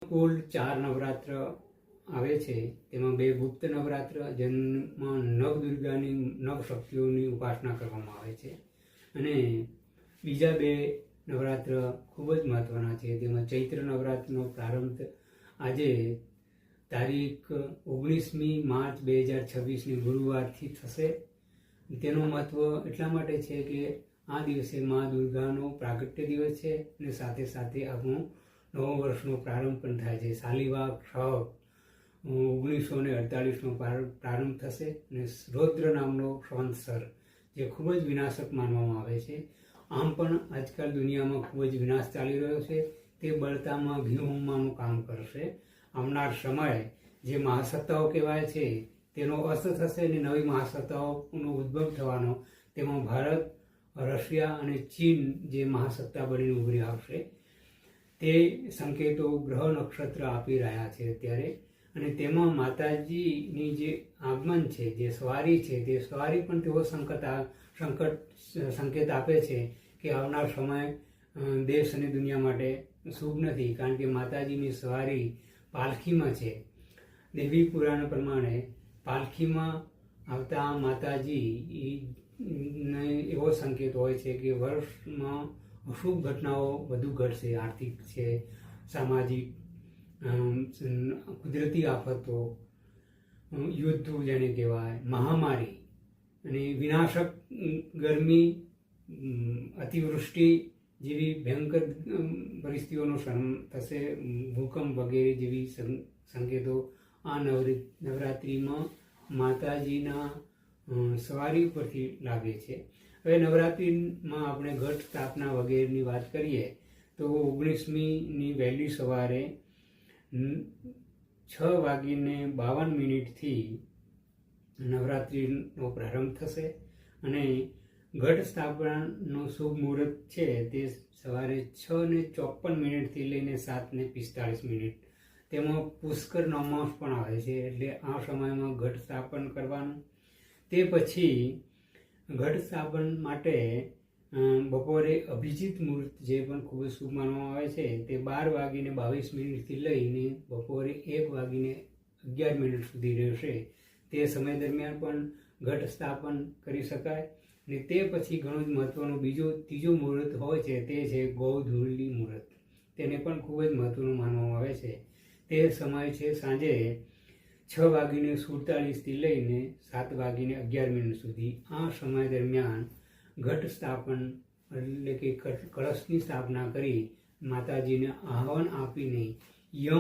કુલ 4 નવરાત્ર આવે છે, તેમાં 2 ગુપ્ત નવરાત્ર, જેમાં નવ દુર્ગાની નવ શક્તિઓની ઉપાસના કરવામાં આવે છે, અને બીજા 2 નવરાત્ર ખૂબ જ મહત્ત્વના છે. તેમાં ચૈત્ર નવરાત્રનો પ્રારંભ આજે તારીખ 19મી માર્ચ 2026ની ગુરુવારથી થશે. તેનું મહત્ત્વ એટલા માટે છે કે આ દિવસે મા દુર્ગાનો પ્રાગટ્ય દિવસ છે, અને સાથે સાથે આપણો નવા વર્ષનો પ્રારંભ પણ થાય છે. શાલિવાહ 1948નો પ્રારંભ થશે, અને રૌદ્ર નામનો સંવત્સર જે ખૂબ જ વિનાશક માનવામાં આવે છે. આમ પણ આજકાલ દુનિયામાં ખૂબ જ વિનાશ ચાલી રહ્યો છે, તે બળતામાં ઘી હોમવાનું કામ કરશે. આવનાર સમય જે મહાસત્તાઓ કહેવાય છે તેનો અસ્ત થશે, અને નવી મહાસત્તાઓનો ઉદ્ભવ થવાનો, તેમાં ભારત, રશિયા અને ચીન જે મહાસત્તા બનીને ઉભરી આવશે, તે સંકેતો ગ્રહ નક્ષત્ર આપી રહ્યા છે અત્યારે. અને તેમાં માતાજીની જે આગમન છે, જે સવારી છે, તે સવારી પણ તેઓ સંકેત આપે છે કે આવનાર સમય દેશ અને દુનિયા માટે શુભ નથી, કારણ કે માતાજીની સવારી પાલખીમાં છે. દેવી પુરાણ પ્રમાણે પાલખીમાં આવતા માતાજી એવો સંકેત હોય છે કે વર્ષમાં અશુભ ઘટનાઓ વધુ ઘટશે. આર્થિક છે, સામાજિક, કુદરતી આફતો, યુદ્ધ જેને કહેવાય, મહામારી અને વિનાશક ગરમી, અતિવૃષ્ટિ જેવી ભયંકર પરિસ્થિતિઓનો થશે, ભૂકંપ વગેરે જેવી સંકેતો આ નવરાત્રિમાં માતાજીના સવારી પરથી લાગે છે. હવે નવરાત્રિમાં આપણે ઘટ સ્થાપના વગેરેની વાત કરીએ તો 19મીની વહેલી સવારે 6:52 નવરાત્રિનો પ્રારંભ થશે, અને ઘટ સ્થાપનાનો શુભ મુહૂર્ત છે તે સવારે 6:54 લઈને 7:45. તેમાં પુષ્કર નવમાંસ પણ આવે છે, એટલે આ સમયમાં ઘટ સ્થાપન કરવાનું. તે પછી ઘટ સ્થાપન માટે બપોરે અભિજીત મુહૂર્ત જે પણ ખૂબ જ શુભ માનવામાં આવે છે, તે 12:22 લઈને બપોરે 1:11 સુધી રહેશે. તે સમય દરમિયાન પણ ઘટ સ્થાપન કરી શકાય. અને તે પછી ઘણું જ મહત્ત્વનું ત્રીજું મુહૂર્ત હોય છે, તે છે ગૌધૂળી મુહૂર્ત. તેને પણ ખૂબ જ મહત્ત્વનું માનવામાં આવે છે. તે સમય છે સાંજે 6:47 લઈને 7:11 સુધી. આ સમય દરમિયાન ઘટ સ્થાપન એટલે કે કળશની સ્થાપના કરી માતાજીને આહવાન આપીને યમ